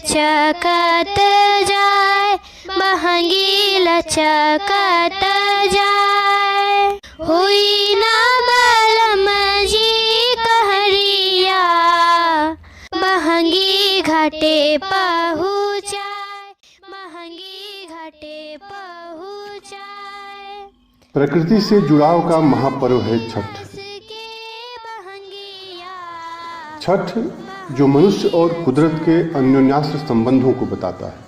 लचकत जाए, महंगी लचकत जाए। हुई ना बलम जी कहरिया, महंगी घाटे पहुँचाए, महंगी घाटे पहुँचाए। प्रकृति से जुड़ाव का महापर्व है छठ। छठ जो मनुष्य और कुदरत के अन्योन्याश्र संबंधों को बताता है।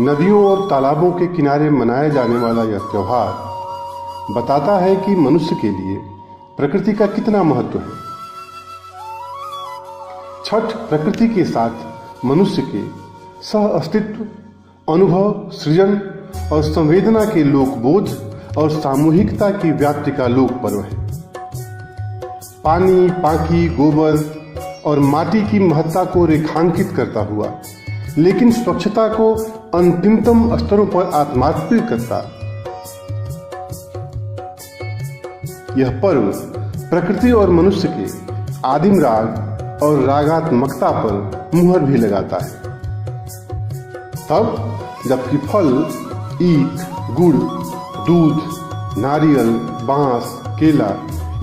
नदियों और तालाबों के किनारे मनाया जाने वाला यह त्योहार बताता है कि मनुष्य के लिए प्रकृति का कितना महत्व है। छठ प्रकृति के साथ मनुष्य के सह अस्तित्व, अनुभव, सृजन और संवेदना के लोकबोध और सामूहिकता की व्याप्ति का लोक पर्व है। पानी, पाखी, गोबर और माटी की महत्ता को रेखांकित करता हुआ, लेकिन स्वच्छता को अंतिमतम स्तरों पर आत्मार्पित करता यह पर्व प्रकृति और मनुष्य के आदिम राग और रागात्मकता पर मुहर भी लगाता है। तब जबकि फल, ईख, गुड़, दूध, नारियल, बांस, केला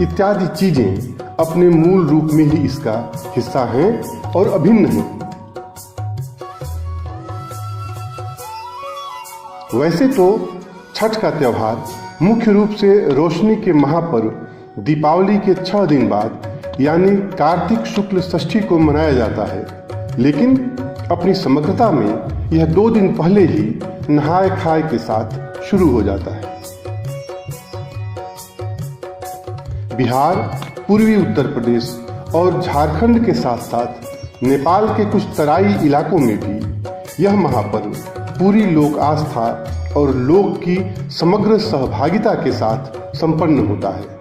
इत्यादि चीजें अपने मूल रूप में ही इसका हिस्सा हैं और अभिन्न हैं। वैसे तो छठ का त्योहार मुख्य रूप से रोशनी के महापर्व दीपावली के 6 दिन बाद यानी कार्तिक शुक्ल षष्ठी को मनाया जाता है, लेकिन अपनी समग्रता में यह 2 दिन पहले ही नहाय खाए के साथ शुरू हो जाता है। बिहार, पूर्वी उत्तर प्रदेश और झारखंड के साथ साथ नेपाल के कुछ तराई इलाकों में भी यह महापर्व पूरी लोक आस्था और लोक की समग्र सहभागिता के साथ संपन्न होता है।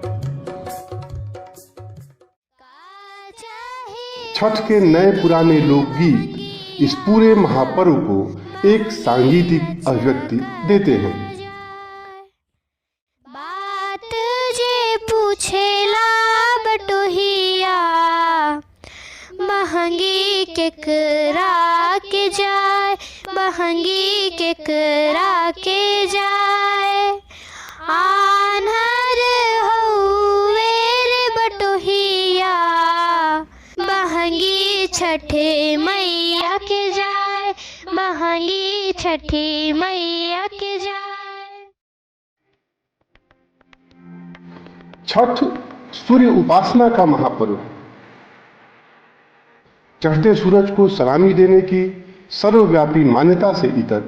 छठ के नए पुराने लोकगीत इस पूरे महापर्व को एक सांगीतिक अभिव्यक्ति देते हैं। बात जे पूछेला बटोहिया, महंगी केकरा के जाए, महंगी केकरा के जाए। आन्हर हउवे रे बटोहिया, महंगी छठे मैया के जाए, महंगी छठी मैया के जाए। छठ सूर्य उपासना का महापर्व है। चढ़ते सूरज को सलामी देने की सर्वव्यापी मान्यता से इतर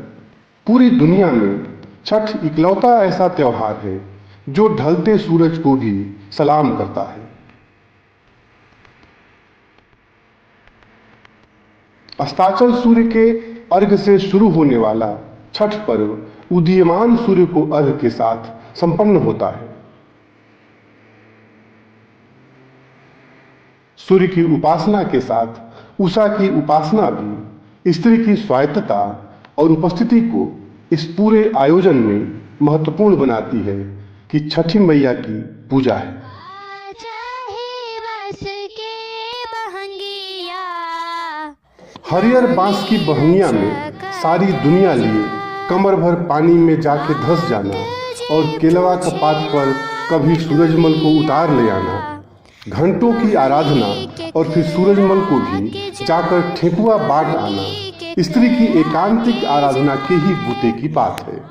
पूरी दुनिया में छठ इकलौता ऐसा त्योहार है जो ढलते सूरज को भी सलाम करता है। अस्ताचल सूर्य के अर्घ से शुरू होने वाला छठ पर्व उदीयमान सूर्य को अर्घ के साथ संपन्न होता है। सूर्य की उपासना के साथ उषा की उपासना भी स्त्री की स्वायत्तता और उपस्थिति को इस पूरे आयोजन में महत्वपूर्ण बनाती है कि छठी मैया की पूजा है। हरियर बांस की बहंगिया में सारी दुनिया लिए कमर भर पानी में जाके धंस जाना और केलवा का पात पर कभी सूरजमल को उतार ले आना, घंटों की आराधना और फिर सूरजमल को भी जाकर ठेकुआ बांट आना स्त्री की एकांतिक आराधना के ही बूते की बात है।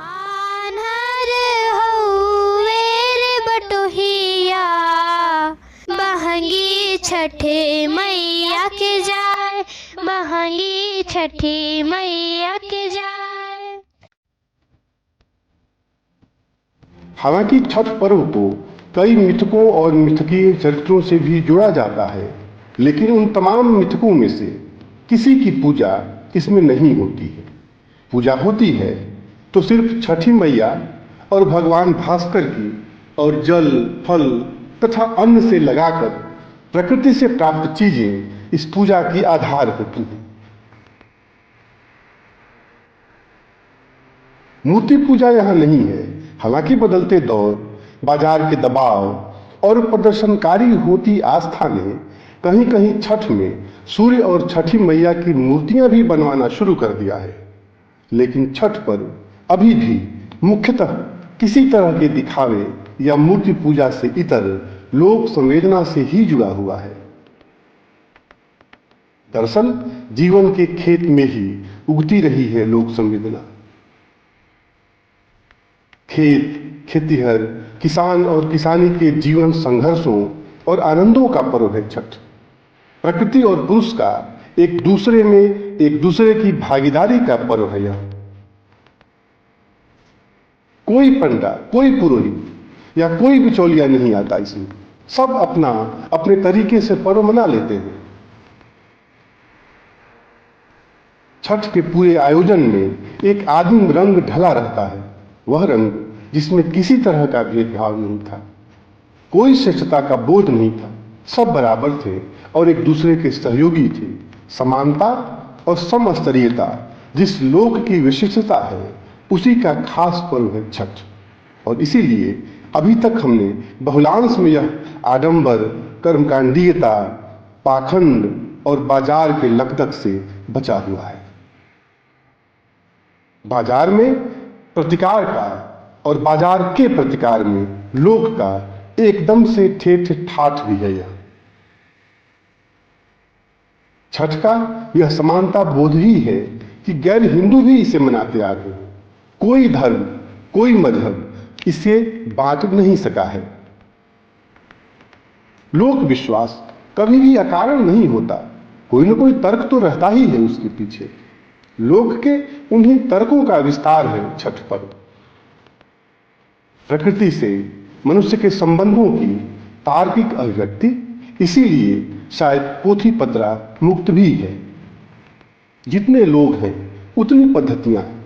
महंगी छठी मैया के जाए, महंगी छठी मैया के जाए। हालांकि छठ पर्व को कई मिथकों और मिथकीय चरित्रों से भी जोड़ा जाता है, लेकिन उन तमाम मिथकों में से किसी की पूजा इसमें नहीं होती है। पूजा होती है तो सिर्फ छठी मैया और भगवान भास्कर की और जल, फल तथा अन्न से लगाकर प्रकृति से प्राप्त चीजें इस पूजा की आधार होती हैं। मूर्ति पूजा यहाँ नहीं है। हालांकि बदलते दौर, बाजार के दबाव और प्रदर्शनकारी होती आस्था ने कहीं कहीं छठ में सूर्य और छठी मैया की मूर्तियां भी बनवाना शुरू कर दिया है। लेकिन छठ पर्व अभी भी मुख्यतः किसी तरह के दिखावे या मूर्ति पूजा से इतर लोक संवेदना से ही जुड़ा हुआ है। दरअसल जीवन के खेत में ही उगती रही है लोक संवेदना। खेत, खेतीहर, किसान और किसानी के जीवन संघर्षों और आनंदों का पर्व है छठ। प्रकृति और पुरुष का एक दूसरे की भागीदारी का पर्व है यह। कोई पंडा, कोई पुरोहित या कोई बिचौलिया नहीं आता इसमें। सब अपने तरीके से पर्व मना लेते हैं। छठ के पूरे आयोजन में एक आदिम रंग ढला रहता है, वह रंग जिसमें किसी तरह का भेदभाव नहीं था, कोई श्रेष्ठता का बोध नहीं था। सब बराबर थे और एक दूसरे के सहयोगी थे। समानता और समस्तरीयता जिस लोक की विशिष्टता है, उसी का खास पर्व है छठ। और इसीलिए अभी तक हमने बहुलांश में यह आडंबर, कर्मकांडीयता, पाखंड और बाजार के लकदक से बचा हुआ है। बाजार में प्रतिकार का और बाजार के प्रतिकार में लोक का एकदम से ठेठ ठाठ भी है यह। छठ का यह समानता बोध ही है कि गैर हिंदू भी इसे मनाते आ रहे हैं। कोई धर्म, कोई मजहब इसे बांट नहीं सका है। लोक विश्वास कभी भी अकारण नहीं होता, कोई ना कोई तर्क तो रहता ही है उसके पीछे। लोक के उन्हीं तर्कों का विस्तार है छठ पर्व। प्रकृति से मनुष्य के संबंधों की तार्किक अभिव्यक्ति, इसीलिए शायद पोथी पत्रा मुक्त भी है। जितने लोग हैं उतनी पद्धतियां हैं।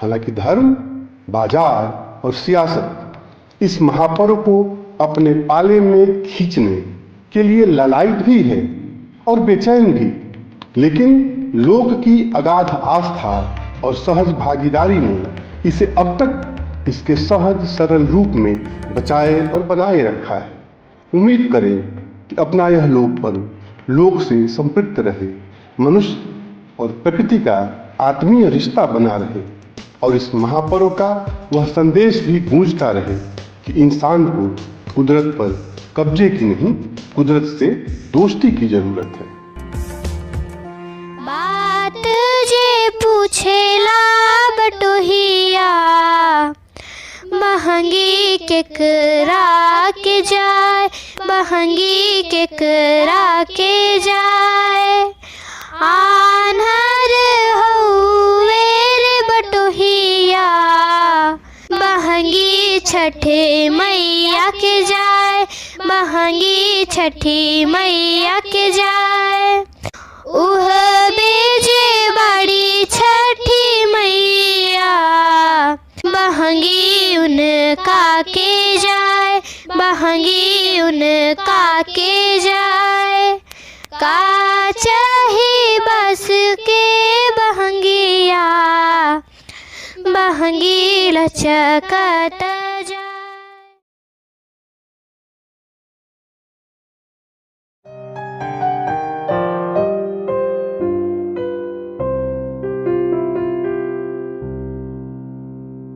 हालांकि धर्म, बाजार और सियासत इस महापर्व को अपने पाले में खींचने के लिए लालायित भी है और बेचैन भी। लेकिन लोक की अगाध आस्था और सहज भागीदारी ने इसे अब तक इसके सहज सरल रूप में बचाए और बनाए रखा है। उम्मीद करें कि अपना यह लोक पर्व लोक से संपृक्त रहे, मनुष्य और प्रकृति का आत्मीय रिश्ता बना रहे और इस महापर्व का वह संदेश भी गूंजता रहे कि इंसान को कुदरत पर कब्जे की नहीं, कुदरत से दोस्ती की जरूरत है। बात जे पूछेला बटोहिया, महंगी केकरा के जाए, महंगी केकरा के जाए। आन्हर हउवे रे बटोहिया, महंगी छठी मैया के जाए, महंगी छठी मैया के जाए। उह बेजे बाड़ी छठी मैया, महंगी उनका के जाए, महंगी उनका के जाए। का चाही बस के महंगिया, महंगी लचकत